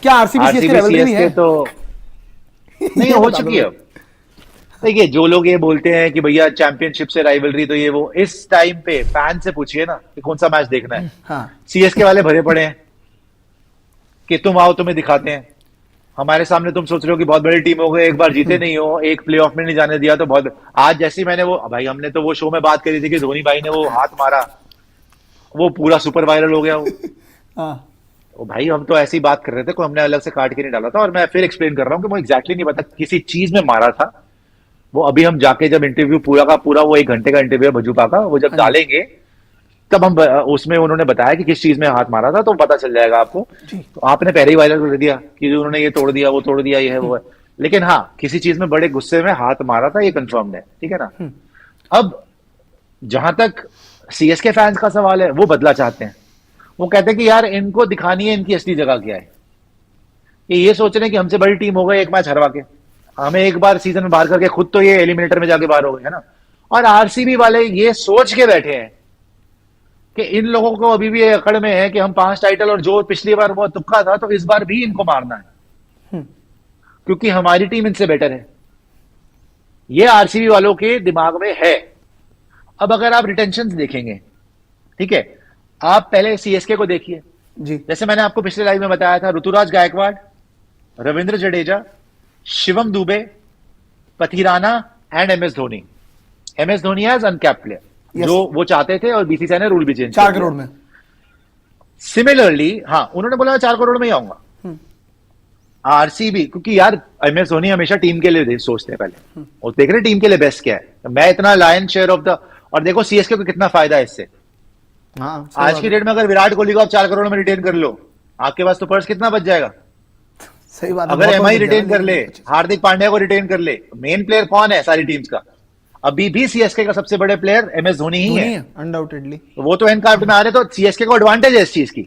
क्या RCB CSK rivalry नहीं है? तो नहीं हो चुकी है। देखिए, जो लोग ये बोलते हैं कि भैया चैंपियनशिप से राइवलरी, तो ये वो, इस टाइम पे फैन से पूछिए ना कि कौन सा मैच देखना है। हाँ, सीएसके वाले भरे पड़े हैं कि तुम आओ, तुम्हें दिखाते हैं। हमारे सामने तुम सोच रहे हो कि बहुत बड़ी टीम हो गई, एक बार जीते नहीं हो, एक प्लेऑफ में नहीं जाने दिया, तो बहुत। आज जैसी मैंने वो, भाई हमने तो वो शो में बात करी थी कि धोनी भाई ने वो हाथ मारा, वो पूरा सुपर वायरल हो गया वो। हाँ, ओ भाई, हम तो ऐसी बात कर रहे थे, कोई हमने अलग से काट के नहीं डाला था। और मैं फिर एक्सप्लेन कर रहा हूँ कि मुझे एग्जैक्टली नहीं पता किसी चीज में मारा था वो। अभी हम जाके जब इंटरव्यू पूरा का पूरा, वो 1 घंटे का इंटरव्यू है भजूपा का, वो जब डालेंगे तब हम उसमें उन्होंने बताया कि किस चीज में हाथ मारा था, तो पता चल जाएगा आपको। तो आपने पहले ही वायरल कर दिया कि उन्होंने ये तोड़ दिया, वो तोड़ दिया, ये है वो है। लेकिन हाँ, किसी चीज में बड़े गुस्से में हाथ मारा था, ये कंफर्म्ड है, ठीक है ना। अब जहां तक सीएसके फैंस का सवाल है, वो बदला चाहते हैं। वो कहते हैं कि यार इनको दिखानी है इनकी असली जगह क्या है। ये सोच रहे हैं कि हमसे बड़ी टीम हो गई एक मैच हरवा के, हमें एक बार सीजन में बाहर करके, खुद तो ये एलिमिनेटर में जाके बाहर हो गए, है ना। और आरसीबी वाले ये सोच के बैठे हैं कि इन लोगों को अभी भी ये अकड़ में है कि हम 5 टाइटल, और जो पिछली बार वो तुक्का था, तो इस बार भी इनको मारना है क्योंकि हमारी टीम इनसे बेटर है। ये आरसीबी वालों के दिमाग में है। अब अगर आप रिटेंशन देखेंगे, ठीक है, आप पहले सीएसके को देखिए। जी, जैसे मैंने आपको पिछले लाइव में बताया था, Ruturaj Gaikwad, Ravindra Jadeja, Shivam Dube, Pathirana and MS Dhoni. MS Dhoni as uncapped player, Yes. जो वो चाहते थे, और बीसीसीआई ने रूल भी चेंज 4 करोड़ में। सिमिलरली, हाँ, उन्होंने बोला मैं 4 करोड़ में ही आऊंगा। आरसीबी, क्योंकि यार एमएस धोनी हमेशा टीम के लिए सोचते हैं पहले, और देख रहे टीम के लिए बेस्ट क्या है। मैं इतना लायन शेयर ऑफ द, और देखो सीएसके को कितना फायदा है इससे। हाँ, आज की डेट में अगर विराट कोहली को आप 4 करोड़ में रिटेन कर लो, आपके पास तो पर्स कितना बच जाएगा। सही बात है। अगर बहुत एमआई बहुत रिटेन ज्यादा कर ले, नहीं। हार्दिक पांड्या को रिटेन कर ले, मेन प्लेयर कौन है सारी टीम्स का? अभी भी सीएसके का सबसे बड़े प्लेयर एमएस धोनी ही है। अनडाउटेडली। तो वो तो एनकार्ड में आ रहे, तो सीएसके को एडवांटेज है इस चीज की।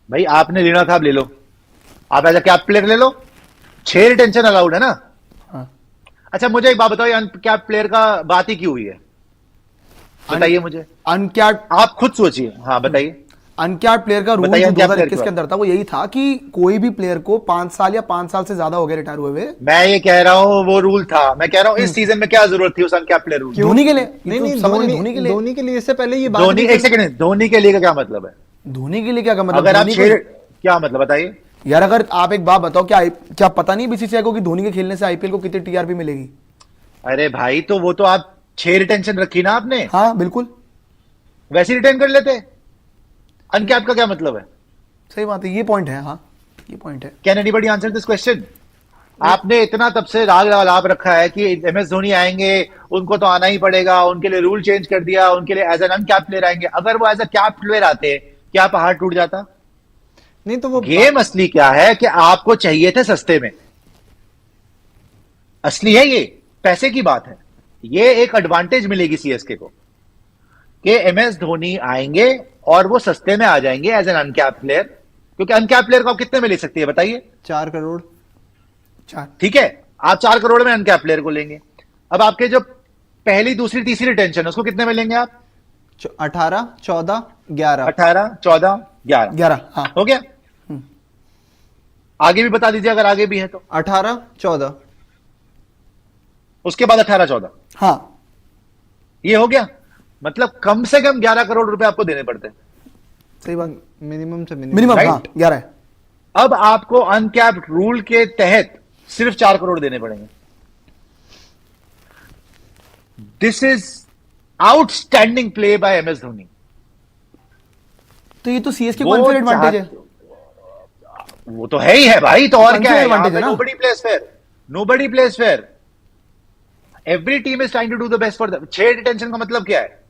भाई आपने लेना था, आप ले लो, आप एज अ कैप प्लेयर ले लो। 6 रिटेंशन अलाउड है ना। हाँ। अच्छा, मुझे एक बात बताओ, अनकैप प्लेयर का बात ही क्यों हुई है, बताइए मुझे। अनकैप्ड, आप खुद सोचिए, हाँ बताइए। अनकैप्ड प्लेयर का रूल बताइए, जो uncapped player 2021 का। के अंदर था, वो यही था कि कोई भी प्लेयर को 5 साल या 5 साल से ज्यादा हो गए रिटायर हुए हुए। मैं ये कह रहा हूं वो रूल था, मैं कह रहा हूं इस सीजन में क्या जरूरत थी उस अनकैप प्लेयर रूल। धोनी के लिए नहीं नहीं, धोनी के लिए, धोनी के लिए इससे पहले ये बात धोनी, भी एक सेकंड, धोनी के लिए का क्या मतलब है? धोनी के लिए क्या मतलब? अगर आप धोनी 6, क्या मतलब बताइए। यार अगर आप एक बात बताओ, क्या पता नहीं बीसीसीआई को कि धोनी के खेलने से आईपीएल को कितनी टीआरपी मिलेगी? अरे भाई, तो वो तो आप 6 रिटेंशन रखी ना आपने, हाँ बिल्कुल, वैसे रिटेन कर लेते। अनकैप का क्या मतलब है? सही बात है, ये पॉइंट है। हाँ, ये पॉइंट है। Can anybody answer this question? आपने इतना तब से राग लाप रखा है कि एमएस धोनी आएंगे, उनको तो आना ही पड़ेगा, उनके लिए रूल चेंज कर दिया, उनके लिए एज एन अनकैप प्लेयर आएंगे। अगर वो एज अ कैप प्लेयर आते, क्या पहाड़ टूट जाता? नहीं तो वो गेम असली क्या है कि आपको चाहिए थे सस्ते में, असली है ये, पैसे की बात है। ये एक एडवांटेज मिलेगी सीएसके को कि एमएस धोनी आएंगे और वो सस्ते में आ जाएंगे एज एन अनकैप प्लेयर, क्योंकि अनकैप प्लेयर को आप कितने में ले सकती है बताइए? 4 करोड़। 4। ठीक है, आप 4 करोड़ में अनकैप प्लेयर को लेंगे। अब आपके जो पहली, दूसरी, तीसरी रिटेंशन है, उसको कितने में लेंगे आप? 18, 14, 11। 18, 14, 11। 11, हाँ। हो गया। आगे भी बता दीजिए अगर आगे भी है तो। 18, 14। उसके बाद 18, 14। हाँ, ये हो गया। मतलब कम से कम 11 करोड़ रुपए आपको देने पड़ते हैं। सही बात। मिनिमम से मिनिमम, right? हाँ 11 है। अब आपको अनकैप्ड रूल के तहत सिर्फ 4 करोड़ देने पड़ेंगे। This is outstanding play by MS Dhoni. तो ये तो सीएसके को अनफेयर एडवांटेज है। वो तो है ही है भाई, तो और क्या है? advantage है ना? Nobody plays fair, nobody plays fair. Every team is trying to do the best for the. 6 retention का मतलब क्या है?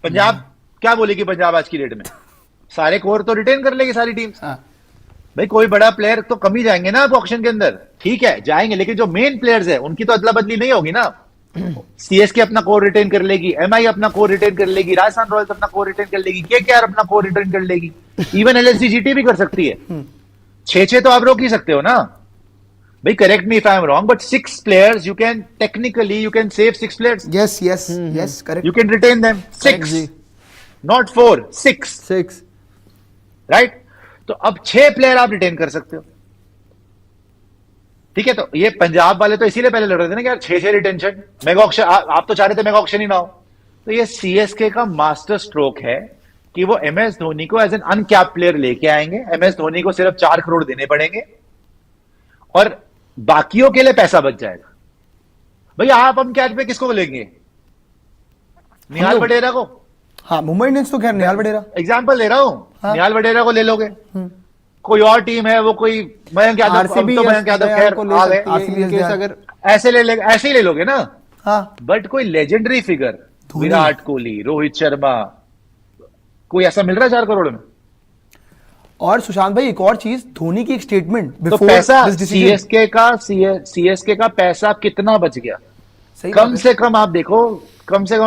पंजाब क्या बोलेगी? पंजाब आज की डेट में सारे कोर तो रिटेन कर लेगी सारी टीम। हाँ। भाई कोई बड़ा प्लेयर तो कम ही जाएंगे ना आप ऑक्शन के अंदर, ठीक है जाएंगे, लेकिन जो मेन प्लेयर्स है उनकी तो अदला बदली नहीं होगी ना। सीएसके अपना कोर रिटेन कर लेगी, एमआई अपना कोर रिटेन कर लेगी, राजस्थान रॉयल्स अपना कोर रिटेन कर लेगी, केकेआर अपना कोर रिटेन कर लेगी, इवन एलएसजी जीटी भी कर सकती है। 6 तो आप रोक ही सकते हो ना भाई। Correct me if I am wrong, but 6 players you can technically you can save 6 players. yes, correct. You can retain them 6, जी। not 4, 6. 6। Right? तो अब 6 प्लेयर आप रिटेन कर सकते हो। ठीक है, तो ये पंजाब वाले तो इसीलिए पहले लड़ रहे थे ना कि यार 6 रिटेंशन, मेगा ऑक्शन, आप तो चाह रहे थे मेगा ऑक्शन ही ना हो। तो ये सीएसके का मास्टर स्ट्रोक है कि वो एमएस धोनी को एज एन अनकैप प्लेयर लेके आएंगे। एमएस धोनी को सिर्फ 4 करोड़ देने पड़ेंगे और बाकियों के लिए पैसा बच जाएगा। भैया आप अनकैप पे किसको लेंगे? निहाल लोग। वडेरा को। हाँ, मुंबई इंडियंस तो खैर निहाल वडेरा। एग्जाम्पल ले रहा हूं, हाँ। निहाल वडेरा को ले लोगे। कोई और टीम है, वो कोई मयंक यादव, अब आरसीबी तो मयंक यादव खैर को ले आ गए, सकती है RCB in case अगर ऐसे ऐसे ही ले लोगे ना। हाँ, बट कोई लेजेंडरी फिगर, धोनी। विराट कोहली, रोहित शर्मा, कोई ऐसा मिल रहा है 4 करोड़ में? और सुशांत भाई एक और चीज, धोनी की एक स्टेटमेंट तो बिफोर पैसा दिस डिसीजन। सीएसके का पैसा कितना बच गया? सही कम बात है। से कम आप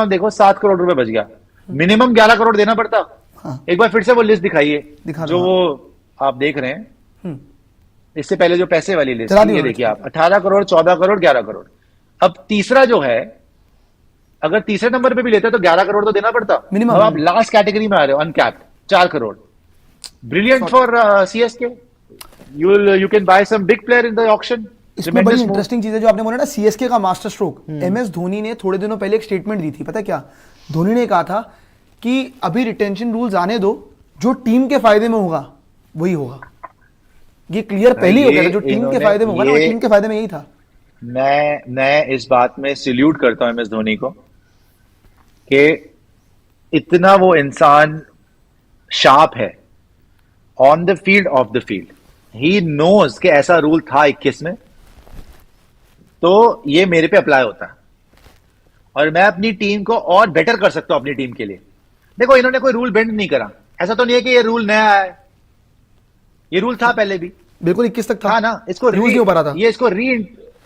देखो 7 करोड़ रुपए बच गया। मिनिमम 11 करोड़ देना पड़ता। हाँ। तो एक बार फिर से वो लिस्ट दिखाइए दिखा दो, जो हाँ। वो आप देख रहे हैं। हम्म। इससे पहले जो पैसे वाली लिस्ट चला थी, दियो ये ना, देखिए आप, 18 करोड़, 14 करोड़, 11 करोड़। अब तीसरा जो है, अगर तीसरे नंबर पे भी लेते तो 11 करोड़ तो देना पड़ता। Minimum। अब आप लास्ट कैटेगरी में आ रहे हो, uncapped, 4 crore. Brilliant for CSK. You can buy some big player in the auction. इसमें बड़ी इंटरेस्टिंग चीज है जो आपने बोला ना, सीएसके का मास्टर स्ट्रोक। एमएस धोनी ने थोड़े दिनों पहले एक स्टेटमेंट दी थी, पता है क्या? धोनी ने कहा था कि अभी रिटेंशन रूल्स आने दो, जो टीम के फायदे में होगा वही होगा। ये क्लियर पहले ही हो गया था, जो टीम के फायदे में होगा ना, वो टीम के फायदे में यही था। मैं इस बात में सल्यूट करता हूं एमएस धोनी को कि इतना वो इंसान शार्प है on the field, off the field. He knows कि ऐसा रूल था 21 में, तो ये मेरे पे अप्लाई होता है और मैं अपनी टीम को और बेटर कर सकता हूं अपनी टीम के लिए। देखो, इन्होंने कोई रूल बेंड नहीं करा। ऐसा तो नहीं है कि ये रूल नया है, ये रूल था पहले भी। बिल्कुल 21 तक था हाँ ना, इसको न्यूज़ नहीं हो पा रहा था। ये इसको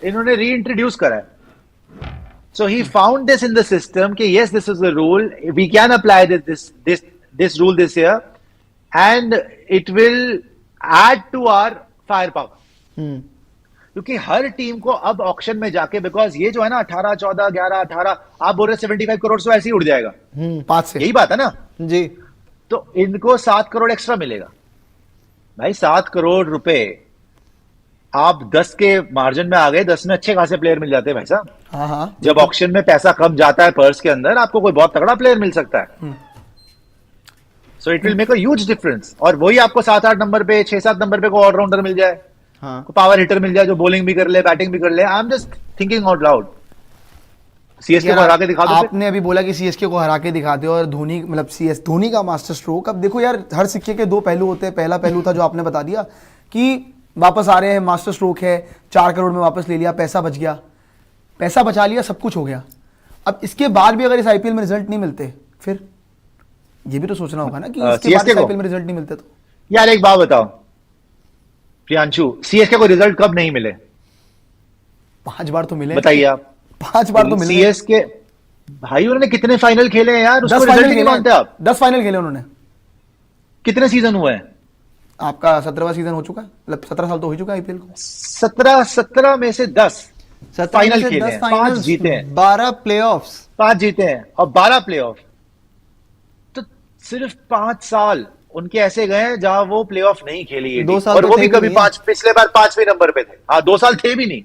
इन्होंने री इंट्रोड्यूस करा है। So he found this in the system कि yes, this is the rule, we can apply this rule this year and it will add to our fire power. क्योंकि हर टीम को अब ऑक्शन में जाके, बिकॉज ये जो है ना 18, 14, 11, 18, आप बोल रहे 75 करोड़ से ऐसे ही उड़ जाएगा। 5 से। यही बात है ना? जी। तो इनको 7 करोड़ एक्स्ट्रा मिलेगा। भाई 7 करोड़ रुपए आप 10 के मार्जिन में आ गए, 10 में अच्छे खासे प्लेयर मिल जाते हैं भाई साहब। हाँ हाँ, जब ऑक्शन में पैसा कम जाता है पर्स के अंदर, आपको कोई बहुत तगड़ा प्लेयर मिल सकता है। So it will make a huge difference. और वही आपको 7-8 नंबर पे, 6-7 नंबर पे को ऑलराउंडर मिल जाए, हाँ। को पावर हिटर मिल जाए जो बॉलिंग भी कर ले, बैटिंग भी कर ले। I am just thinking out loud. CSK को हरा के दिखा दो फिर। आपने अभी बोला कि सीएसके को हरा के दिखा दो और धोनी, मतलब धोनी का मास्टर स्ट्रोक। अब देखो यार, हर सिक्के के 2 पहलू होते हैं। पहला पहलू था जो आपने बता दिया कि वापस आ रहे हैं, मास्टर स्ट्रोक है, 4 करोड़ में वापस ले लिया, पैसा बच गया, पैसा बचा लिया, सब कुछ हो गया। अब इसके बाद भी अगर इस आईपीएल में रिजल्ट नहीं मिलते, फिर ये भी तो सोचना होगा ना कि इसके बाद इस आईपीएल में रिजल्ट नहीं मिलते तो। यार एक बात बताओ प्रियांशु, सीएसके को रिजल्ट कब नहीं मिले? 5 बार तो मिले, बताइए आप। 5 बार तो मिले। सीएसके भाई उन्होंने कितने फाइनल खेले हैं यार, उसको 10 रिजल्ट फाइनल नहीं खेले मानते आप? 10 फाइनल खेले उन्होंने। कितने सीजन हुए हैं? आपका 17वां सीजन हो चुका है, मतलब 17 साल तो हो चुका है आईपीएल को। 17 में से 10 फाइनल खेले हैं, 5 फाइनल्स, जीते हैं, 12 प्लेऑफ्स। 5 जीते हैं और 12 प्लेऑफ। तो सिर्फ 5 साल उनके ऐसे गए हैं जहां वो प्लेऑफ नहीं खेली है 2 टीम। साल और तो वो थे भी भी कभी नहीं। 5, पिछले बार 5वें नंबर पे थे। हाँ, 2 साल थे भी नहीं।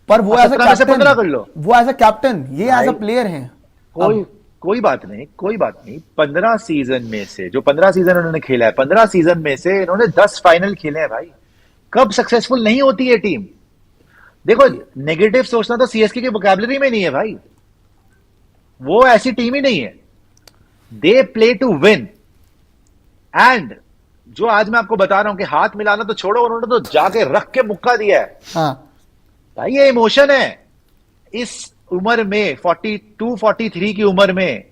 पर वो अब एज अ 17 में से 15 कर कैप्टन, लो। वो एज अ कैप्टन, ये एज अ भाई, प्लेयर हैं। कोई बात नहीं, कोई बात नहीं। 15 सीजन में से, जो 15 सीजन उन्होंने खेला है, 15 सीजन में से इन्होंने 10 फाइनल खेले हैं भाई। कब सक्सेसफुल नहीं होती है टीम? देखो, नेगेटिव सोचना तो सीएसके की वोकैबुलरी में नहीं है भाई। वो ऐसी टीम ही नहीं है। They play to win. And जो आज मैं आपको बता रहा हूं कि हाथ मिलाना तो छोड़ो, उन्होंने तो जाके रख के मुक्का दिया है। हाँ, भाई ये इमोशन है। इस उम्र में 42, 43 की उम्र में,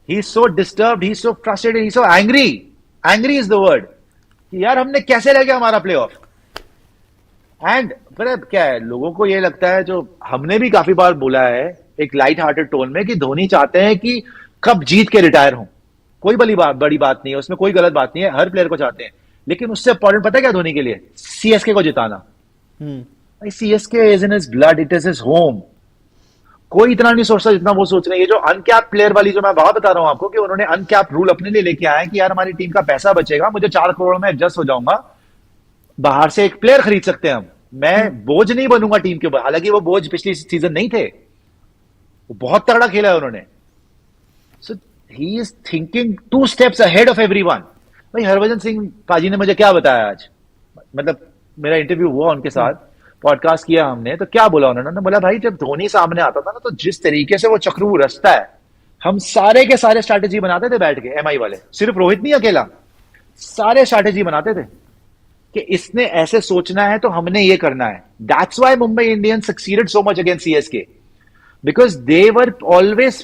he is so disturbed, he is so frustrated, he is so angry. Angry is the word कि यार हमने कैसे रह गया हमारा प्लेऑफ। एंड पर क्या है, लोगों को ये लगता है, जो हमने भी काफी बार बोला है एक लाइट हार्टेड टोन में, कि धोनी चाहते हैं कि कब जीत के रिटायर हों। कोई बड़ी बात नहीं है उसमें, कोई गलत बात नहीं है, हर प्लेयर को चाहते हैं। लेकिन उससे इंपॉर्टेंट पता है क्या धोनी के लिए? सीएसके को जिताना। CSK is in his blood, it is his home. कोई इतना नहीं सोचता जितना वो सोच रहे हैं। ये जो अनकैप प्लेयर वाली जो मैं बात बता रहा हूं आपको, कि उन्होंने अनकैप रूल अपने लिए लेके आए हैं कि यार हमारी टीम का पैसा बचेगा, मुझे 4 करोड़ में एडजस्ट हो जाऊंगा, बाहर से एक प्लेयर खरीद सकते हैं हम, मैं बोझ नहीं बनूंगा टीम के ऊपर। हालांकि वो बोझ पिछली सीजन नहीं थे, वो बहुत तगड़ा खेला है उन्होंने। So he is thinking 2 steps ahead of everyone. भाई हरभजन सिंह पाजी ने मुझे क्या बताया आज, मतलब मेरा इंटरव्यू हुआ उनके साथ, पॉडकास्ट किया हमने, तो क्या बोला उन्होंने, बोला भाई जब धोनी सामने आता था ना, तो जिस तरीके से वो चक्रू रचता है, हम सारे के सारे स्ट्रैटेजी बनाते थे बैठ के, एमआई वाले, सिर्फ रोहित नहीं अकेला, सारे स्ट्रैटेजी बनाते थे कि इसने ऐसे सोचना है तो हमने ये करना है। That's why Mumbai Indians succeeded so much against CSK, because they were always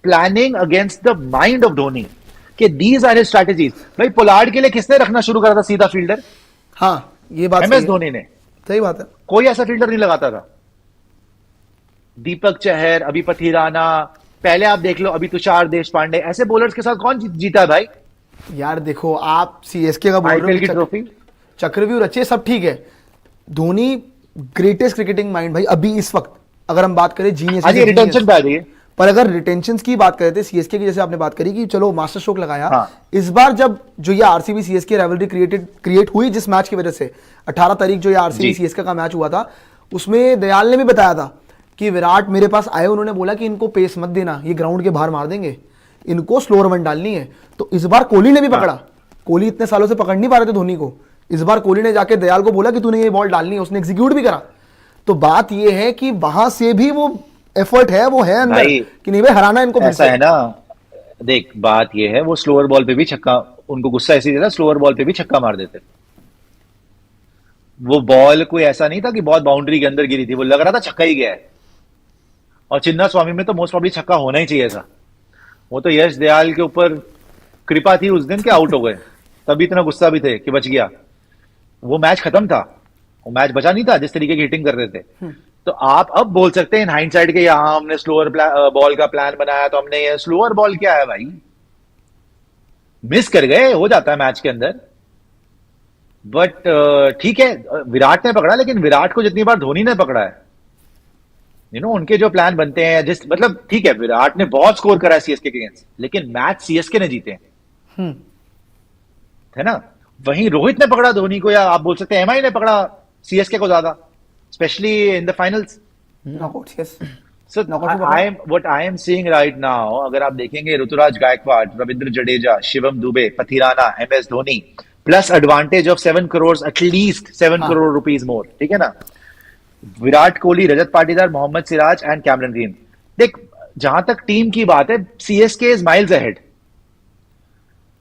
planning against the mind of Dhoni, कि दीज आर हिज स्ट्रैटेजीज। भाई पोलार्ड के लिए किसने रखना शुरू करा था सीधा फील्डर? हाँ, ये बात एमएस सही है। धोनी ने। सही बात है। कोई ऐसा फील्डर नहीं लगाता था। दीपक चहर, अभी पथिराना, पहले आप देख लो अभी तुषार देशपांडे, ऐसे बॉलर्स के साथ कौन जीता है भाई? यार देखो, आप सीएसके का बोल रहे आईपीएल की हो, ट्रॉफी, चक्रव्यूह रचे, सब ठीक है। धोनी ग्रेटेस्ट क्रिकेटिंग माइंड भाई अभी इस वक्त, अगर हम बात करें जीनियस, आज ये रिटेंशन पे आ जाइए। पर अगर रिटेंशन की बात करते सीएसके की, जैसे आपने बात करी कि चलो मास्टर स्ट्रोक लगाया, हाँ। इस बार जब जो ये आरसीबी सीएसके राइवलरी क्रिएट हुई जिस मैच की वजह से, 18 तारीख जो ये आरसीबी जी। सीएसके का मैच हुआ था, उसमें दयाल ने भी बताया था कि विराट मेरे पास आए, उन्होंने बोला कि इनको पेस मत देना, ये ग्राउंड के बाहर मार देंगे, इनको स्लोअर वन डालनी है। तो इस बार कोहली ने भी पकड़ा, कोहली इतने सालों से पकड़ नहीं पा रहे थे धोनी को, इस बार कोहली ने जाके दयाल को बोला कि तूने ये बॉल डालनी है, उसने एग्जीक्यूट भी करा। तो बात ये है कि वहां से भी वो एफर्ट है, वो है अंदर भाई, कि नहीं भाई हराना इनको फिर ऐसा से। है ना, देख बात ये है, वो स्लोअर बॉल पे भी छक्का, उनको गुस्सा ऐसे ही था, स्लोअर बॉल पे भी छक्का मार देते। वो बॉल कोई ऐसा नहीं था कि बहुत बाउंड्री के अंदर गिरी थी, वो लग रहा था छक्का ही गया है। और चिन्ना स्वामी में तो मोस्ट प्रॉब्ली छक्का होना ही चाहिए था। वो तो यश दयाल के ऊपर कृपा थी उस दिन के आउट हो गए, तभी इतना गुस्सा भी थे कि बच गया। वो मैच खत्म था, वो मैच बचा नहीं था जिस तरीके की हिटिंग कर रहे थे। तो आप अब बोल सकते हैं इन हाइंडसाइड के, यहां हमने स्लोअर बॉल का प्लान बनाया तो हमने ये स्लोअर बॉल क्या है भाई, मिस कर गए, हो जाता है मैच के अंदर। बट ठीक है, विराट ने पकड़ा, लेकिन विराट को जितनी बार धोनी ने पकड़ा है, उनके जो प्लान बनते हैं, जिस मतलब ठीक है विराट ने बहुत स्कोर करा है सीएसके के अगेंस्ट, लेकिन मैच सीएसके ने जीते हैं, है ना। वहीं रोहित ने पकड़ा धोनी को, या आप बोल सकते हैं एमआई ने पकड़ा सीएसके को ज्यादा, specially in the finals. Knockouts, yes. So what I am seeing right now, अगर आप देखेंगे Ruturaj Gaikwad, Ravindra Jadeja, Shivam Dube, Pathirana, MS Dhoni, plus advantage of 7 crore, at least 7 crore rupees more, ठीक है ना। Virat Kohli, Rajat Patidar, Mohammed Siraj and Cameron Green. देख, जहां तक टीम की बात है, CSK is miles ahead.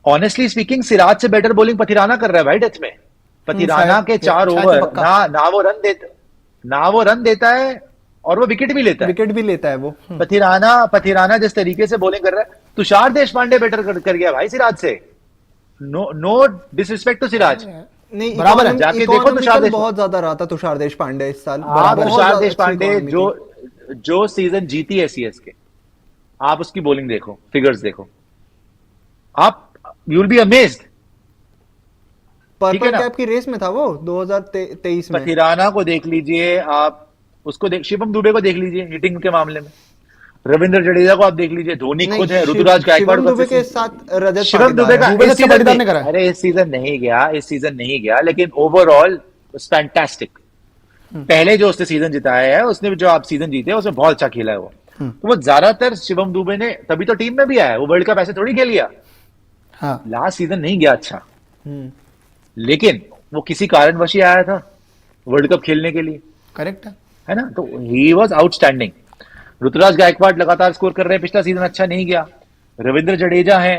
Honestly speaking, Siraj से बेटर बॉलिंग पथिराना कर रहा है भाई डेथ में। पथिराना के 4 ओवर ना वो रन देता है और वो विकेट भी लेता है। वो पथिराना जिस तरीके से बॉलिंग कर रहा है, तुषार देशपांडे बेटर कर गया भाई सिराज से। नो डिसरिस्पेक्ट टू सिराज, नहीं, बराबर है, जाके देखो तुषार देशपांडे बहुत ज्यादा रहा था तुषार देशपांडे इस साल। तुषार देशपांडे जो सीजन जीती है सीएसके, आप उसकी बॉलिंग देखो, फिगर्स देखो, आप you will be amazed. Purple cap की रेस में था वो 2023 में। पथिराना को देख लीजिए आप, उसको शिवम दुबे को देख लीजिए हिटिंग के मामले में, रविंद्र जडेजा को आप देख लीजिए, धोनी खुद है, ऋतुराज गायकवाड़ शिवम दुबे के साथ रजत शिवम दुबे का दुबे इस से सीजन पाटीदार ने नहीं- करा है। अरे इस सीजन नहीं गया, लेकिन ओवरऑल फैंटास्टिक। पहले जो उसने सीजन जिताया है, उसने जो आप सीजन जीते हैं उसमें बहुत अच्छा खेला है वो। तो वो ज्यादातर शिवम दुबे ने, तभी तो टीम में भी आया, वो वर्ल्ड कप ऐसे थोड़ी खेल गया, हाँ, लास्ट सीजन नहीं गया अच्छा, लेकिन वो किसी कारणवश ही आया था वर्ल्ड कप खेलने के लिए, करेक्ट है ना। तो he was outstanding. Ruturaj Gaikwad लगातार स्कोर कर रहे हैं, पिछला सीजन अच्छा नहीं गया। रविंद्र जडेजा है,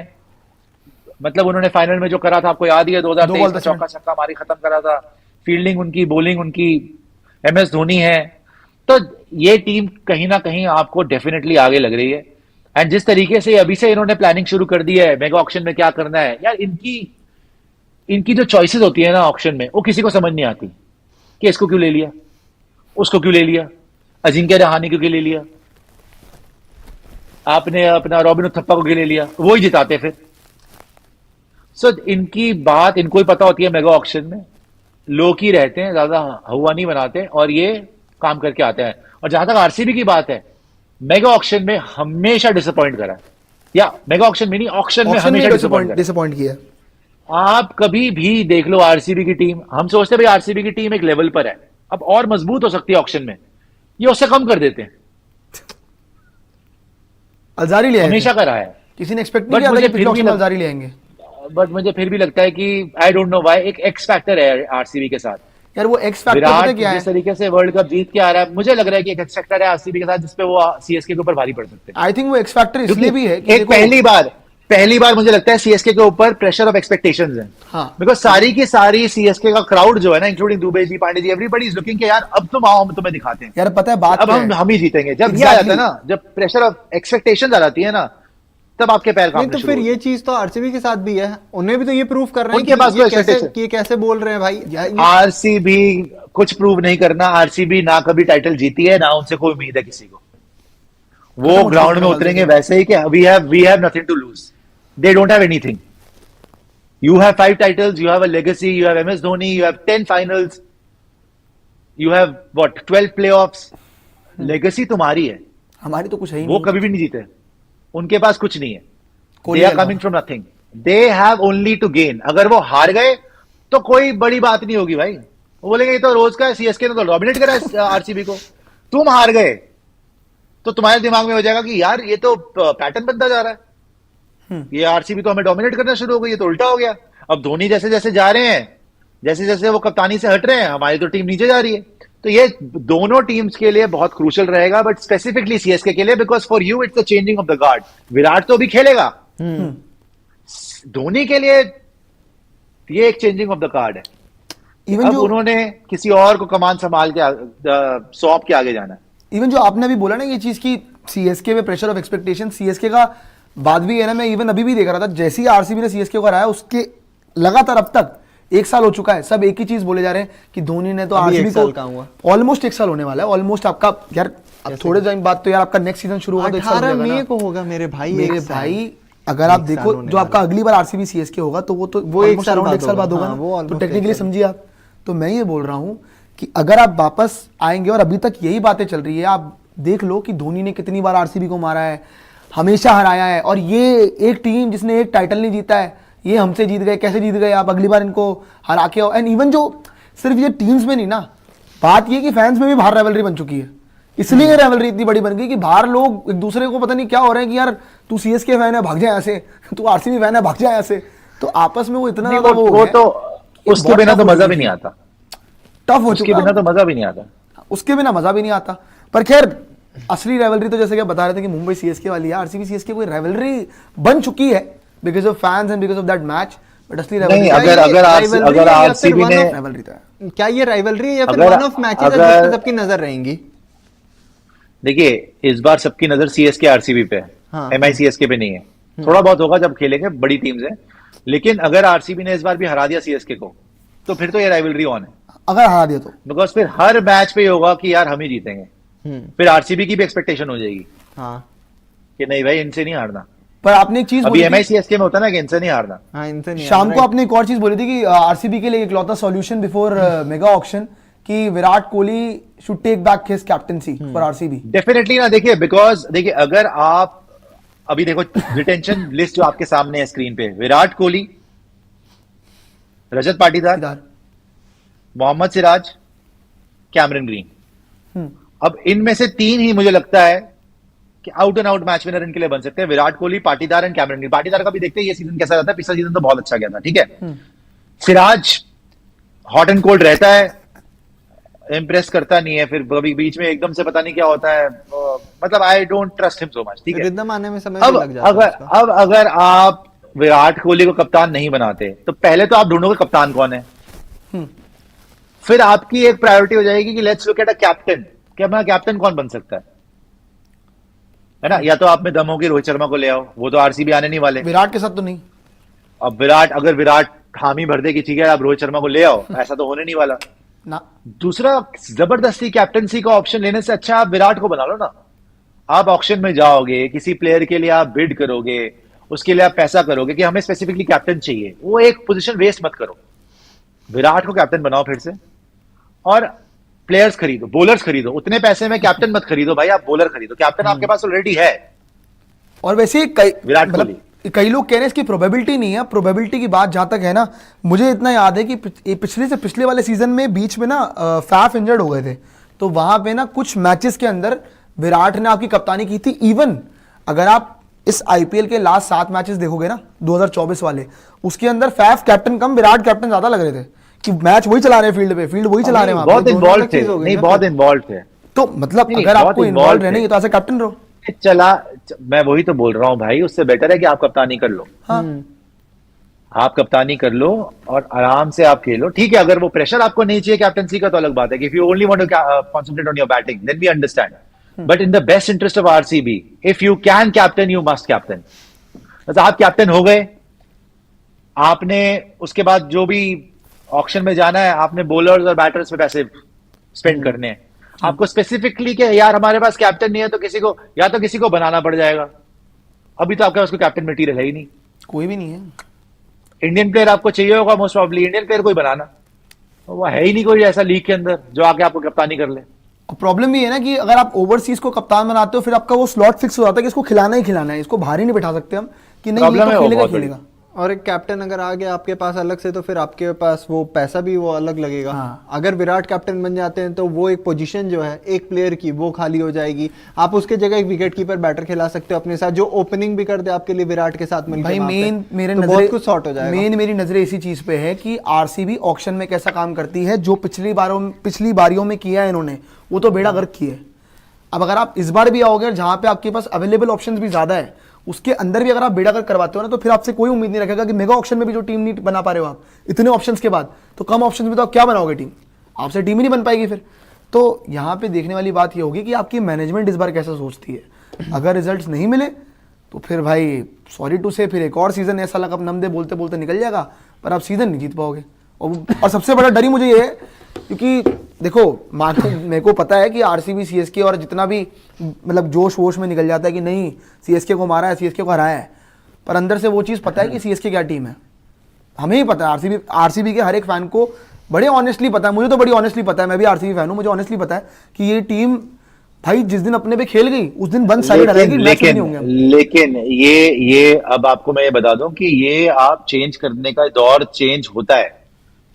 मतलब उन्होंने फाइनल में जो करा था आपको याद ही है, 2023 में चौका छक्का मारी खत्म करा था। फील्डिंग उनकी, बॉलिंग उनकी। एमएस धोनी है, तो ये टीम कहीं ना कहीं आपको डेफिनेटली आगे लग रही है। एंड जिस तरीके से अभी से इन्होंने प्लानिंग शुरू कर दी है, मेगा ऑक्शन में क्या करना है यार, इनकी जो चॉइसेस होती है ना ऑक्शन में, वो किसी को समझ नहीं आती कि इसको क्यों ले लिया, उसको क्यों ले लिया, अजिंक्य रहाणे क्यों ले लिया, आपने अपना रॉबिन उथप्पा को क्यों ले लिया, वो ही जिताते फिर। सो इनकी बात इनको ही पता होती है, मेगा ऑक्शन में लोग ही रहते हैं, ज्यादा हवा नहीं बनाते, और ये काम करके आते हैं। और जहां तक आरसीबी की बात है, मेगा ऑक्शन में हमेशा डिसअपॉइंट करा है, या मेगा ऑक्शन में नहीं, ऑक्शन में ऑप्शन में हमेशा डिसअपॉइंट करा है। डिसअपॉइंट किया है। आप कभी भी देख लो आरसीबी की टीम, हम सोचते हैं भाई आरसीबी की टीम एक लेवल पर है, अब और मजबूत हो सकती है ऑक्शन में, ये उससे कम कर देते हैं। अल्जारी ले आए हमेशा थे। करा है। किसी ने एक्सपेक्ट नहीं बट किया था मुझे कि फिर पिछले भी ऑक्शन में लग- अल्जारी ले आएंगे। बट मुझे फिर भी लगता है कि आई डोंट नो व्हाई एक एक्स फैक्टर है आरसीबी के साथ। यार वो एक्स फैक्टर पता है विराट क्या है? जिस तरीके से वर्ल्ड कप जीत के आ रहा है, मुझे लग रहा है कि एक एक्स फैक्टर है आरसीबी के साथ जिसपे वो सीएसके के ऊपर भारी पड़ सकते हैं। आई थिंक वो एक्स फैक्टर इसलिए क्योंकि भी है कि एक देखो, पहली बार मुझे लगता है सीएसके के ऊपर प्रेशर ऑफ एक्सपेक्टेशंस है। हाँ। बिकॉज सारी की सारी सीएसके का क्राउड जो है ना, including Dube ji, Pandey ji, everybody is looking के यार अब तुम आओ, हम तुम्हें दिखाते हैं, यार पता है बात अब क्या है? हम ही जीतेंगे। जब ये आ जाता है ना, जब प्रेशर ऑफ एक्सपेक्टेशंस आ जाती है ना, तब आपके पैर नहीं कांपने तो शुरू फिर होते ये हैं। चीज तो आरसीबी के साथ भी है, उन्हें भी तो ये प्रूव कर रहे हैं उनके पास कि ये कोई कैसे expectation। कि ये कैसे बोल रहे हैं भाई आरसीबी कुछ प्रूव नहीं करना, आरसीबी ना कभी टाइटल जीती है, ना उनसे कोई उम्मीद है किसी को। वो खत्म ग्राउंड में होने उतरेंगे वाले वैसे ही कि we have nothing to lose, they don't have anything. You have 5 titles, you have a legacy, you have MS Dhoni, you have 10 finals, you have what 12 playoffs। Legacy तुम्हारी है, हमारी तो कुछ है ही वो नहीं। कभी भी नहीं जीते, उनके पास कुछ नहीं है। कोहली दे आर अलावा। Coming from nothing, they have only to gain. अगर वो हार गए तो कोई बड़ी बात नहीं होगी भाई, वो बोलेंगे ये तो रोज का सीएसके ने तो डोमिनेट करा आरसीबी को। तुम हार गए तो तुम्हारे दिमाग में हो जाएगा कि यार ये तो पैटर्न बनता जा रहा है, ये आरसीबी तो हमें डोमिनेट करना शुरू हो गई, ये तो उल्टा हो गया। अब धोनी जैसे जैसे जा रहे हैं, जैसे जैसे वो कप्तानी से हट रहे हैं, हमारी तो टीम नीचे जा रही है। तो ये दोनों टीम्स के लिए बहुत क्रूशियल रहेगा, बट स्पेसिफिकली सीएसके के लिए, because for you it's the changing of the guard. Virat तो अभी खेलेगा, धोनी के लिए ये एक चेंजिंग ऑफ द कार्ड है। इवन अब जो उन्होंने किसी और को कमान संभाल के सौंप के आगे जाना है। इवन जो आपने अभी बोला ना ये चीज की सीएसके में प्रेशर ऑफ एक्सपेक्टेशन, सीएसके का बात भी है ना। मैं इवन अभी भी देख रहा था, जैसे ही आरसीबी ने सीएसके को हराया उसके लगातार अब तक 1 साल हो चुका है, सब एक ही चीज बोले जा रहे हैं कि धोनी ने तो अभी आरसीबी 1 साल को कहाँ हुआ? ऑलमोस्ट 1 साल होने वाला है। ऑलमोस्ट आपका यार अब थोड़े टाइम बाद तो यार आपका नेक्स्ट सीजन शुरू होगा तो 1 साल हो 18 जाएगा मई ना। को होगा मेरे भाई, मेरे 1 साल। भाई अगर आप 1 देखो साल होने जो आपका वाला। अगली बार आरसीबी सीएसके होगा तो वो एक almost साल around बाद 1 साल बाद होगा। होगा हाँ, ना। वो तो almost टेक्निकली 1 साल। समझिए आप। तो मैं ये बोल रहा हूं कि अगर आप वापस आएंगे और अभी तक यही बातें चल रही है, आप देख लो कि धोनी ने कितनी बार आरसीबी को मारा है, हमेशा हराया है, और ये एक टीम जिसने एक टाइटल नहीं जीता है, ये हमसे जीत गए, कैसे जीत गए आप अगली बार इनको हरा के। एंड इवन जो सिर्फ ये टीम्स में नहीं ना, बात ये कि फैंस में भी बाहर राइवलरी बन चुकी है। इसलिए राइवलरी इतनी बड़ी बन गई कि बाहर लोग एक दूसरे को पता नहीं क्या हो रहा है कि यार तू सीएसके फैन है भाग जाए ऐसे, तू आरसीबी फैन है भाग जाए ऐसे। तो आपस में वो इतना नहीं, ज्यादा वो तो कि उसके बहुत बिना tough तो हो मजा चुकी भी है। नहीं आता, टफ हो उसके चुका बिना तो मजा भी नहीं आता। उसके बिना मजा भी नहीं आता। पर खैर असली राइवलरी तो जैसे कि आप बता रहे थे कि मुंबई सीएसके वाली है, आरसीबी सीएसके कोई राइवलरी बन चुकी है because of fans and because of that match. But असली नहीं, राइवलरी अगर आरसीबी ने राइवलरी था। क्या ये राइवलरी या फिर अगर- वन ऑफ मैचेस है अगर- जिस पे सबकी नजर रहेंगी? देखिए इस बार सबकी नजर सीएसके आरसीबी पे है, हाँ। एमआई सीएसके पे नहीं है। थोड़ा बहुत होगा जब खेलेंगे, बड़ी टीम्स है। लेकिन अगर आरसीबी ने इस बार भी हरा दिया सीएसके को, तो फिर तो ये राइवलरी ऑन है, अगर हरा दिया तो बिकॉज फिर हर मैच पे ये होगा कि यार हम ही जीतेंगे। फिर आरसीबी की भी एक्सपेक्टेशन हो जाएगी हाँ कि नहीं भाई इनसे नहीं हारना। पर आपने एक चीज अभी बोली एमआई थी, सीएसके में होता ना कि इनसे नहीं हारना। हाँ, इनसे नहीं शाम आ को रहा, आपने एक और चीज बोली थी कि आरसीबी के लिए इकलौता सॉल्यूशन बिफोर मेगा ऑक्शन कि Virat Kohli should take back his captaincy for RCB. Definitely ना, देखिए बिकॉज देखिए अगर आप अभी देखो रिटेंशन लिस्ट जो आपके सामने है स्क्रीन पे, विराट कोहली, रजत पाटीदार, मोहम्मद सिराज, कैमरन ग्रीन। अब इनमें से 3 ही मुझे लगता है कि out and out match winner इनके लिए बन सकते हैं, Virat Kohli, Patidar and Cameron green. Patidar का भी देखते हैं ये सीजन कैसा रहता है, पिछला सीजन तो बहुत अच्छा गया था, ठीक है। सिराज हॉट एंड कोल्ड रहता है, इंप्रेस करता नहीं है, फिर कभी बीच में एकदम से पता नहीं क्या होता है, मतलब I don't trust him so much, ठीक है। रिदम आने में समय अब भी लग जाता है अगर उसका। अब अगर आप विराट कोहली को कप्तान नहीं बनाते तो पहले तो आप ढूंढोगे कप्तान कौन है। फिर आपकी एक प्रायोरिटी हो जाएगी कि let's look at a captain, कि हमारा कैप्टन कौन बन सकता है ना। या तो आप में दम हो कि रोहित शर्मा को ले आओ, वो तो आरसीबी आने नहीं वाले। विराट के साथ तो नहीं। अब अगर विराट हामी भर दे कि ठीक है आप रोहित शर्मा को ले आओ, ऐसा तो होने नहीं वाला ना। दूसरा जबरदस्ती कैप्टनसी का ऑप्शन लेने से अच्छा आप विराट को बना लो ना। आप ऑक्शन में जाओगे, किसी प्लेयर के लिए आप बिड करोगे, उसके लिए आप पैसा करोगे कि हमें स्पेसिफिकली कैप्टन चाहिए, वो एक पोजीशन वेस्ट मत करो। विराट को कैप्टन बनाओ फिर से, और प्लेयर्स खरीदो, बॉलर्स खरीदो, उतने पैसे में कैप्टन मत खरीदो भाई, आप बॉलर खरीदो, कैप्टन आपके पास ऑलरेडी है। और वैसे ही कई विराट कई लोग कह रहे हैं इसकी प्रोबेबिलिटी नहीं है। प्रोबेबिलिटी की बात जहां तक है ना, मुझे इतना याद है कि पिछले से पिछले वाले सीजन में बीच में ना फैफ इंजर्ड हो गए थे, तो वहां पे ना कुछ मैचेस के अंदर विराट ने आपकी कप्तानी की थी। इवन अगर आप इस आईपीएल के लास्ट 7 मैचेस देखोगे ना 2024 वाले, उसके अंदर फैफ कैप्टन कम विराट कैप्टन ज्यादा लग रहे थे कि मैच वही चला रहे हैं, फील्ड वही चला रहे हैं वहां पे। बहुत दोनों इन्वॉल्व अलग थे, चीज हो गई नहीं ना बहुत फिर। इन्वॉल्व थे। तो मतलब नहीं, अगर बहुत आपको involved इन्वॉल्व रहना थे। ही तो ऐसे कैप्टन रहो। चला, मैं वही तो बोल रहा हूं भाई, उससे बेटर है कि आप कप्तानी कर लो। हाँ आप कप्तानी कर लो और आराम से आप खेलो। ठीक है, अगर वो प्रेशर आपको नहीं चाहिए कैप्टनसी का तो अलग बात है कि if you only want to concentrate on your batting then we understand, but in the best interest of RCB if you can captain you must captain। मतलब आप कैप्टन हो गए, आपने उसके बाद जो भी ऑक्शन में जाना है, आपने बॉलर्स और बैटर्स पे पैसे स्पेंड करने हैं। आपको स्पेसिफिकली कि यार हमारे पास कैप्टन नहीं है तो किसी को, या तो किसी को बनाना पड़ जाएगा। अभी तो आपके पास कोई कैप्टन मटेरियल है ही नहीं। कोई भी नहीं है। इंडियन प्लेयर आपको चाहिए होगा मोस्ट प्रॉब्ली, इंडियन प्लेयर कोई बनाना वो है ही नहीं कोई ऐसा लीग के अंदर जो आके आपको कप्तानी कर ले। प्रॉब्लम भी है ना कि अगर आप ओवरसीज को कप्तान बनाते हो फिर आपका वो स्लॉट फिक्स हो जाता है कि इसको खिलाना ही खिलाना है, इसको बाहर ही नहीं बैठा सकते हम कि नहीं ये Problem है तो वो खेलेगा बहुत खेलेगा। और एक कैप्टन अगर आ गया आपके पास अलग से, तो फिर आपके पास वो पैसा भी वो अलग लगेगा। हाँ। अगर विराट कैप्टन बन जाते हैं तो वो एक पोजीशन जो है एक प्लेयर की वो खाली हो जाएगी। आप उसके जगह एक विकेट कीपर बैटर खिला सकते हो अपने साथ, जो ओपनिंग भी कर दे आपके लिए विराट के साथ मिलकर भाई वहाँ पे। मेन मेरे तो नजरे बहुत कुछ सॉर्ट हो जाएगा। मेन मेरी नजरें इसी चीज पे है कि आरसीबी ऑक्शन में कैसा काम करती है। जो पिछली बारियों में किया है इन्होंने वो तो बेड़ा गर्क किया है। अब अगर आप इस बार भी आओगे जहां पे आपके पास अवेलेबल ऑप्शंस भी ज्यादा है, उसके अंदर भी अगर आप बेड़ा गर्क करवाते हो ना, तो फिर आपसे कोई उम्मीद नहीं रखेगा कि मेगा ऑप्शन में भी जो टीम नहीं बना पा रहे हो आप इतने ऑप्शंस के बाद, तो कम ऑप्शन में तो आप क्या बनाओगे टीम, आपसे टीम ही नहीं बन पाएगी फिर। तो यहाँ पे देखने वाली बात ये होगी कि आपकी मैनेजमेंट इस बार कैसा सोचती है। अगर रिजल्ट्स नहीं मिले तो फिर भाई सॉरी टू से फिर एक और सीजन ऐसा लगा नमदे बोलते बोलते निकल जाएगा, पर आप सीजन नहीं जीत पाओगे। और सबसे बड़ा डर ही मुझे ये है, क्योंकि देखो मेरे को पता है कि आरसीबी सीएसके और जितना भी मतलब जोश वोश में निकल जाता है कि नहीं सीएसके को मारा है, सीएसके को हराया है, पर अंदर से वो चीज़ पता है कि सीएसके क्या टीम है। हमें ही पता है, आरसीबी के हर एक फैन को बड़े ऑनेस्टली पता है, मुझे तो बड़ी ऑनेस्टली पता है, मैं भी आरसीबी फैन हूँ, मुझे ऑनेस्टली पता है कि ये टीम भाई जिस दिन अपने पे खेल गई उस दिन वन साइड रहेगी, मैच नहीं होंगे। लेकिन ये अब आपको मैं ये बता दूं कि ये आप चेंज करने का दौर चेंज होता है,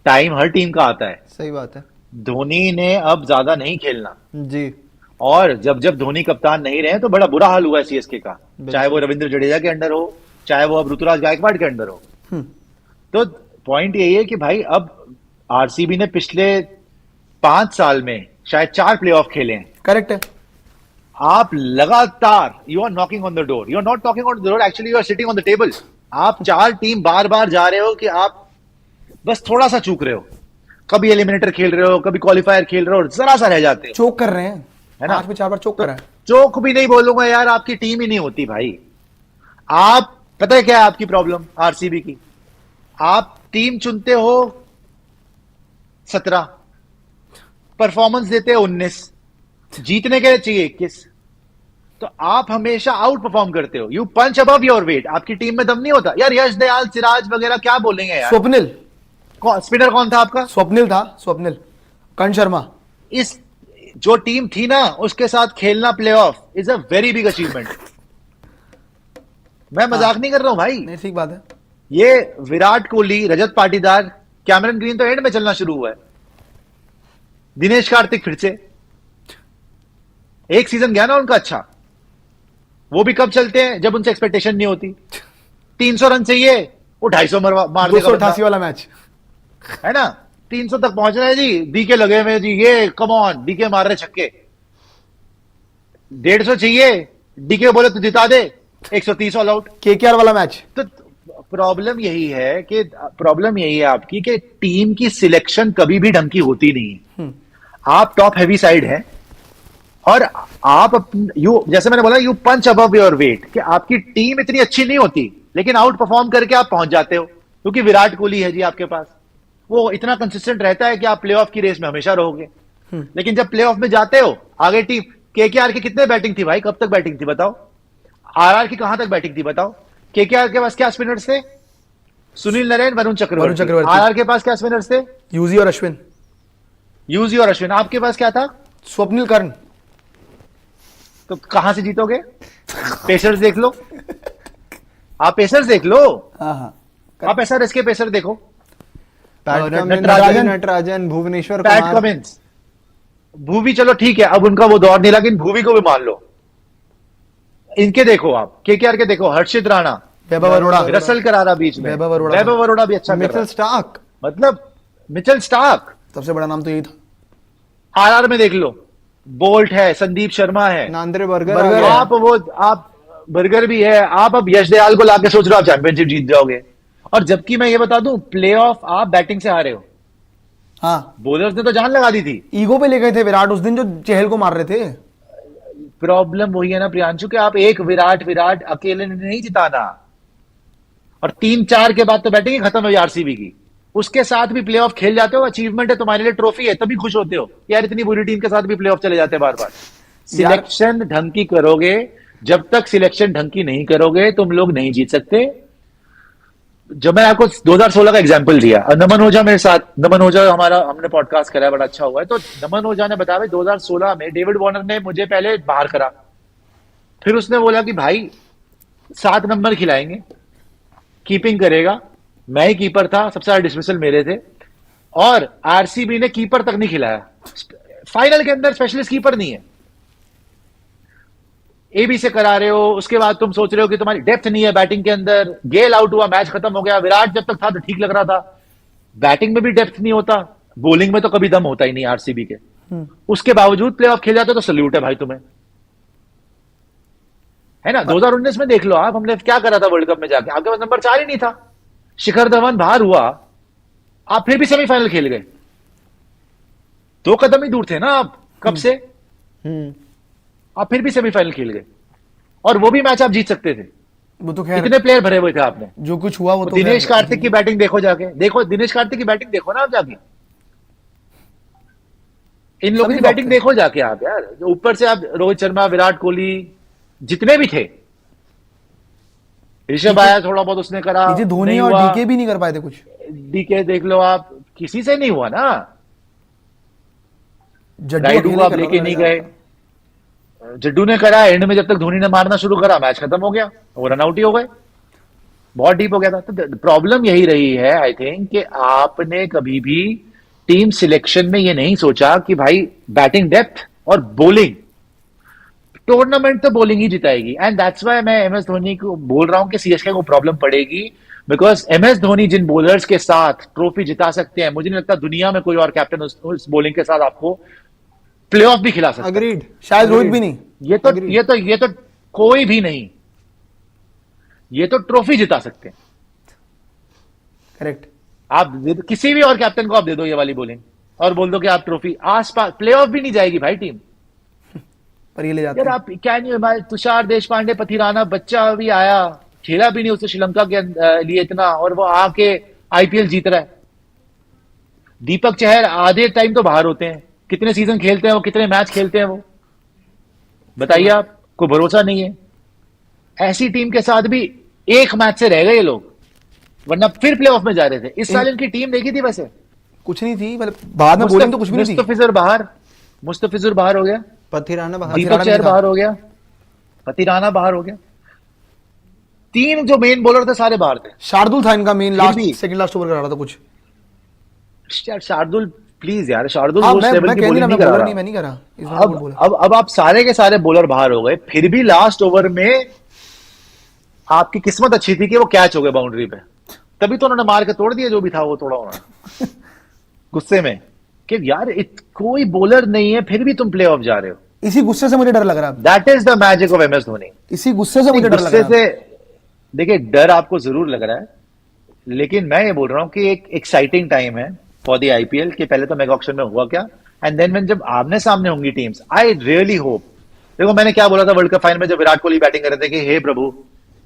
टाइम हर टीम का आता है। सही बात है धोनी ने अब ज्यादा नहीं खेलना, जी। और जब जब धोनी कप्तान नहीं रहे तो बड़ा बुरा हाल हुआ है सीएसके का, चाहे वो रविंद्र जडेजा के अंडर हो, चाहे वो अब ऋतुराज गायकवाड़ के अंडर हो। तो पॉइंट यही है कि भाई अब आरसीबी ने पिछले 5 साल में शायद 4 प्लेऑफ खेले हैं। करेक्ट है। आप लगातार you are knocking on the door, you are not knocking on the door, actually you are sitting on the table. आप 4 टीम बार बार जा रहे हो कि आप बस थोड़ा सा चूक रहे हो, कभी एलिमिनेटर खेल रहे हो, कभी क्वालिफायर खेल रहे हो, जरा सा रह जाते हो, चोक कर रहे हैं, है ना? 5 में 4 बार चोक कर रहा है। चोक भी नहीं बोलूंगा यार, आपकी टीम ही नहीं होती भाई। आप पता है क्या है आपकी प्रॉब्लम आरसीबी की? आप टीम चुनते हो 17, परफॉर्मेंस देते हो 19, जीतने के लिए चाहिए 21, तो आप हमेशा आउट परफॉर्म करते हो, you punch above your weight. आपकी टीम में दम नहीं होता यार। यश दयाल, सिराज वगैरह क्या बोलेंगे यार? स्वप्निल, स्पिनर कौन था आपका? स्वप्निल था, स्वप्निल, कर्ण शर्मा। इस जो टीम थी ना उसके साथ खेलना playoff is a very big achievement. मैं मजाक नहीं कर रहा हूं भाई। नहीं ठीक बात है। ये विराट कोहली, रजत पाटीदार, कैमरन ग्रीन तो एंड में चलना शुरू हुआ है, दिनेश कार्तिक फिर से एक सीजन गया ना उनका अच्छा, वो भी कब चलते हैं जब उनसे एक्सपेक्टेशन नहीं होती। 300 रन चाहिए, वो 250 मार देगा 288 वाला मैच, है ना? 300 तक पहुंचना है जी, डीके लगे हुए जी, ये कम ऑन, डीके मार रहे छक्के। 150 चाहिए, डीके बोले तो जिता दे, 130 ऑल आउट। केकेआर वाला मैच। तो प्रॉब्लम यही है आपकी कि टीम की सिलेक्शन कभी भी ढंग की होती नहीं है। आप टॉप हैवी साइड है और आप यू, जैसे मैंने बोला, you punch above your weight, कि आपकी टीम इतनी अच्छी नहीं होती लेकिन आउट परफॉर्म करके आप पहुंच जाते हो, क्योंकि विराट कोहली है जी आपके पास, वो इतना कंसिस्टेंट रहता है कि आप प्लेऑफ की रेस में हमेशा रहोगे। लेकिन जब प्लेऑफ में जाते हो, आगे टीम केकेआर की कितने बैटिंग थी भाई, कब तक बैटिंग थी बताओ? आरआर की कहां तक बैटिंग थी बताओ? केकेआर के पास क्या स्पिनर्स थे? सुनील नरेन, वरुण चक्रवर्ती। आरआर के पास क्या स्पिनर्स थे? यूजी और अश्विन। Use your Ashwin. आपके पास क्या था? स्वप्निल कर्ण। तो कहां से जीतोगे? पेसर्स देख लो, आप पेसर्स देख लो, हाँ हाँ। आप एसआरएच के पेसर देखो। Pat Natarajan, Natarajan, Bhuvneshwar Pat Kumar. Cummins, Bhuvi, चलो ठीक है, अब उनका वो दौर नहीं, लेकिन भूवी को भी मान लो। इनके देखो, आप केकेआर के देखो, हर्षित राणा, वैभव अरोड़ा। रसल करारा बीच में, वैभव अरोड़ा। वैभव अरोड़ा भी अच्छा कर रहा मिचेल है। स्टार्क। मतलब मिचेल स्टार्क, सबसे बड़ा नाम तो यही था। आरआर में देख लो, बोल्ट है, संदीप शर्मा है, नांद्रे बर्गर बर्गर आ गया। आप बर्गर भी है। आप अब यश दयाल को लाके सोच रहे हो आप चैंपियनशिप जीत जाओगे, और जबकि मैं ये बता दूं, प्लेऑफ आप बैटिंग से हारे हो। हाँ, बॉलर्स ने तो जान लगा दी थी। ईगो पे ले गए थे विराट उस दिन, जो चहल को मार रहे थे। प्रॉब्लम वही है ना प्रियांशु, कि आप एक विराट अकेले ने नहीं जिताना, और 3-4 के बाद तो बैटिंग ही खत्म हुई आरसीबी की। उसके साथ भी प्लेऑफ खेल जाते हो, अचीवमेंट है तुम्हारे लिए, ट्रॉफी है, तभी खुश होते हो यार इतनी बुरी टीम के साथ भी प्लेऑफ चले जाते हैं बार बार। सिलेक्शन ढंग की करोगे, जब तक सिलेक्शन ढंग की नहीं करोगे तुम लोग नहीं जीत सकते। जब मैं आपको 2016 का एग्जांपल दिया, नमन ओझा मेरे साथ, नमन ओझा हमारा, हमने पॉडकास्ट करा है, बड़ा अच्छा हुआ है। तो नमन ओझा ने बताया 2016 में डेविड वार्नर ने मुझे पहले बाहर करा, फिर उसने बोला कि भाई 7 नंबर खिलाएंगे, कीपिंग करेगा। मैं ही कीपर था, सबसे ज्यादा डिसमिसल मेरे थे, और आरसीबी ने कीपर तक नहीं खिलाया। फाइनल के अंदर स्पेशलिस्ट कीपर नहीं है, एबी से करा रहे हो। उसके बाद तुम सोच रहे हो कि तुम्हारी डेप्थ नहीं है बैटिंग के अंदर। गेल आउट हुआ, मैच खत्म हो गया। विराट जब तक था तो ठीक लग रहा था। बैटिंग में भी डेप्थ नहीं होता, बॉलिंग में तो कभी दम होता ही नहीं आरसीबी के। उसके बावजूद प्लेऑफ खेल जाते हो तो सल्यूट है भाई तुम्हें, है ना। 2019 में देख लो आप, हमने क्या करा था वर्ल्ड कप में जाके, आपके पास नंबर 4 ही नहीं था। शिखर धवन बाहर हुआ, आप फिर भी सेमीफाइनल खेल गए। 2 कदम ही दूर थे ना आप कब से, आप फिर भी सेमीफाइनल खेल गए, और वो भी मैच आप जीत सकते थे। वो तो खैर कितने प्लेयर भरे हुए थे आपने। जो कुछ हुआ वो तो दिनेश खैर- कार्तिक की बैटिंग देखो जाके, देखो दिनेश कार्तिक की बैटिंग देखो ना आप जाके, इन लोगों सभी की top बैटिंग थे। देखो जाके आप यार। जो ऊपर से आप रोहित शर्मा, विराट कोहली, जितने भी थे, ऋषभ आया थोड़ा बहुत उसने करा, नीचे धोनी नहीं और हुआ। डीके भी नहीं कर पाए थे कुछ। डीके देख लो आप, किसी से नहीं हुआ ना। जड्डू राइडू अकेले को आप कर लेके रहा नहीं था। गए। जड्डू ने करा एंड में, जब तक धोनी ने मारना शुरू करा मैच खत्म हो गया, वो रन आउट ही हो गए, बहुत डीप हो गया था। तो प्रॉब्लम यही रही है आई थिंक, कि आपने कभी भी टीम सिलेक्शन में ये नहीं सोचा कि भाई बैटिंग डेप्थ और बॉलिंग, टूर्नामेंट तो बॉलिंग ही जिताएगी। एंड दैट्स व्हाई मैं एमएस धोनी को बोल रहा हूं कि सीएसके को प्रॉब्लम पड़ेगी, बिकॉज एमएस धोनी जिन बॉलर्स के साथ ट्रॉफी जिता सकते हैं, मुझे नहीं लगता दुनिया में कोई और कैप्टन उस बॉलिंग के साथ आपको प्लेऑफ भी खिला सकता है। अग्रीड। शायद रोहित भी नहीं। ये तो कोई भी नहीं, ये तो ट्रॉफी जिता सकते हैं। करेक्ट। आप किसी भी और कैप्टन को आप दे दो ये वाली बॉलिंग, और बोल दो कि आप ट्रॉफी, आसपास प्लेऑफ भी नहीं जाएगी भाई टीम। पर ये ले जाते यार हैं। आप क्या नहीं, भाई तुषार देशपांडे पथिराना बच्चा भी आया, खेला भी नहीं उससे श्रीलंका के लिए इतना, और वो आके आईपीएल जीत रहा है। दीपक चहर आधे टाइम तो बाहर होते हैं, कितने सीजन खेलते हैं वो, कितने मैच खेलते हैं वो, बताइए आप, कोई भरोसा नहीं है। ऐसी टीम के साथ भी एक मैच से रह गए ये लोग, वरना फिर प्लेऑफ में जा रहे थे। इस साल इनकी टीम देखी थी वैसे, कुछ नहीं थी, मतलब बाद में बॉलिंग तो कुछ भी नहीं थी। मुस्तफिजुर बाहर, मुस्तफिजुर बाहर हो गया, पथिराना बाहर। दीपक पथिराना चहर भी था। बाहर हो गया, पतिराना बाहर हो गया। 3 जो मेन बॉलर थे सारे बाहर थे। शार्दुल था इनका मेन, फिर लास्ट भी- सेकंड लास्ट ओवर कर रहा था कुछ। यार शार्दुल प्लीज यार, शार्दुल हाँ, उस मैं लेवल की कह नहीं बॉलिंग रहा, नहीं मैं करा बॉलर रहा। नहीं, मैं नहीं करा इस बार बोल बोला। अब आप सारे के सारे बॉलर बाहर हो गए, फिर भी लास्ट ओवर में आपकी किस्मत अच्छी थी कि वो कैच हो गए बाउंड्री पे, तभी तो उन्होंने मार के तोड़ दिया जो भी था वो तोड़ा उन्होंने गुस्से में, कि यार कोई बॉलर नहीं है फिर भी तुम प्ले ऑफ जा रहे हो। इसी गुस्से से मुझे डर लग रहा है। That is the magic of MS Dhoni. इसी गुस्से से मुझे डर लग गुस्से रहा है। से देखिए, डर आपको जरूर लग रहा है, लेकिन मैं ये बोल रहा हूं कि एक एक्साइटिंग टाइम है फॉर द आईपीएल, कि पहले तो मेगा ऑक्शन में हुआ क्या, एंड देन व्हेन जब आमने सामने होंगी टीम्स, आई रियली होप। देखो मैंने क्या बोला था वर्ल्ड कप फाइनल में जब विराट कोहली बैटिंग कर रहे थे, कि हे प्रभु,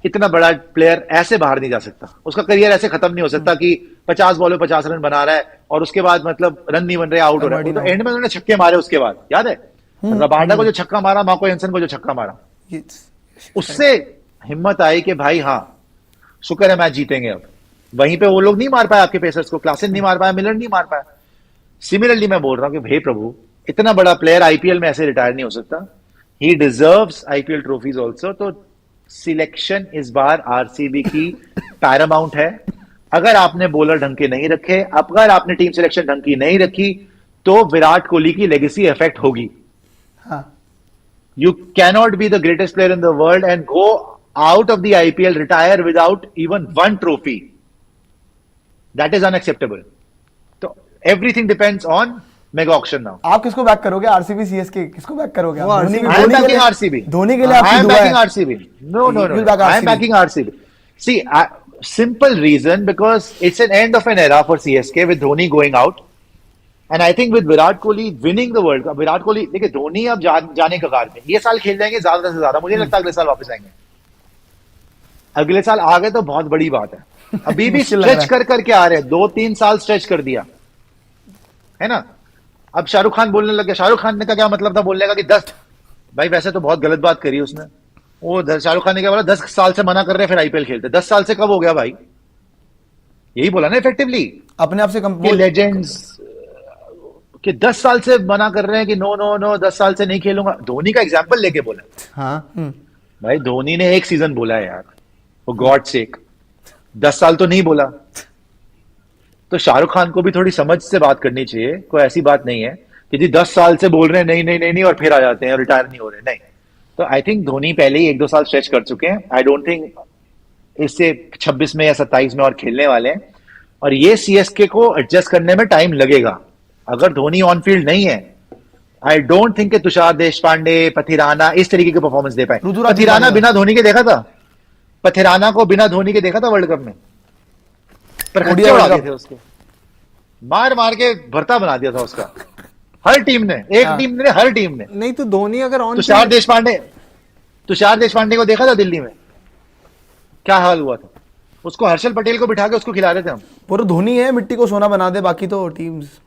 इतना बड़ा प्लेयर ऐसे बाहर नहीं जा सकता, उसका करियर ऐसे खत्म नहीं हो सकता कि 50 बॉल में 50 रन बना रहा है और उसके बाद मतलब रन नहीं बन रहे, आउट हो रहा है। तो एंड में उन्होंने छक्के मारे उसके बाद, याद है रबाडा को जो छक्का मारा, मार्को हेंसन को जो छक्का मारा, ये- उससे हिम्मत आई कि भाई हाँ शुक्र है मैच जीतेंगे अब। वहीं पे वो लोग नहीं मार पाए आपके पेसर्स को, क्लासन नहीं मार पाया, मिलर नहीं मार पाया। सिमिलरली मैं बोल रहा हूं कि हे प्रभु, इतना बड़ा प्लेयर आईपीएल में ऐसे रिटायर नहीं हो सकता. ही डिजर्व्स आईपीएल ट्रॉफीज ऑल्सो. तो सिलेक्शन इस बार आरसीबी की पैरामाउंट है. अगर आपने बॉलर ढंग के नहीं रखे, अगर आपने टीम सिलेक्शन ढंग की नहीं रखी, तो विराट कोहली की लेगेसी इफेक्ट होगी. हाँ. You cannot be the greatest player in the world and go out of the IPL, retire without even one trophy. That is unacceptable. So everything depends on mega auction now. आप किसको back करोगे? RCB CSK किसको back करोगे? वो आप? RCB I am के backing लिए- RCB. Dhoni के लिए I आपकी am दुआ backing है। RCB. No. You'll back I am RCB. backing RCB. See, simple reason, because it's an end of an era for CSK with Dhoni going out. And I think with Virat Kohli winning the World Cup, Virat Kohli, देखिए धोनी अब जाने कगार पे, ये साल खेल जाएंगे ज्यादा से ज्यादा, मुझे नहीं लगता अगले साल वापस आएंगे. अगले साल आ गए तो बहुत बड़ी बात है. अभी भी मुश्किल लग रहा स्ट्रेच कर करके आ रहे हैं, 2-3 साल स्ट्रेच कर दिया है ना. अब शाहरुख खान बोलने लग गया. शाहरुख खान ने का क्या मतलब था बोलने का कि 10, भाई वैसे तो बहुत गलत बात करी उसने. वो शाहरुख खान ने क्या बोला, 10 साल से मना कर रहे हैं फिर आईपीएल खेलते. 10 साल से कब हो गया भाई? यही बोला ना इफेक्टिवली अपने आप से कि लेजेंड्स कि 10 साल से मना कर रहे हैं कि नो 10 साल से नहीं खेलूंगा. धोनी का एग्जांपल लेके बोला. हाँ. भाई धोनी ने एक सीजन बोला है यार, वो गॉड सेक. 10 साल तो नहीं बोला. तो शाहरुख खान को भी थोड़ी समझ से बात करनी चाहिए. कोई ऐसी बात नहीं है कि जी 10 साल से बोल रहे हैं नहीं और फिर आ जाते हैं, रिटायर नहीं हो रहे. नहीं. तो आई थिंक धोनी पहले ही 1-2 साल स्ट्रेच कर चुके हैं. आई डोंट थिंक इससे 26 में या 27 में और खेलने वाले हैं. और ये सीएसके को एडजस्ट करने में टाइम लगेगा. अगर धोनी ऑन फील्ड नहीं है, आई डोंट थिंक कि तुषार देशपांडे, पथिराना इस तरीके की परफॉर्मेंस दे पाए. ऋतुराज पथिराना चौहान बिना धोनी के देखा था. पथिराना को बिना धोनी के देखा था वर्ल्ड कप में. पर ओडिया खच्चे उड़ा वर्ल्ड दिए कप। थे उसके. मार के भरता बना दिया था उसका. हर टीम ने, एक हाँ। टीम ने, हर टीम ने. नहीं तो धोनी अगर ऑन तुषार देशपांडे को देखा था दिल्ली में क्या हाल हुआ था. उसको हर्षल पटेल को बिठा के उसको खिला रहे थे हम. वो तो धोनी है, मिट्टी को सोना बना दे, बाकी तो टीम्स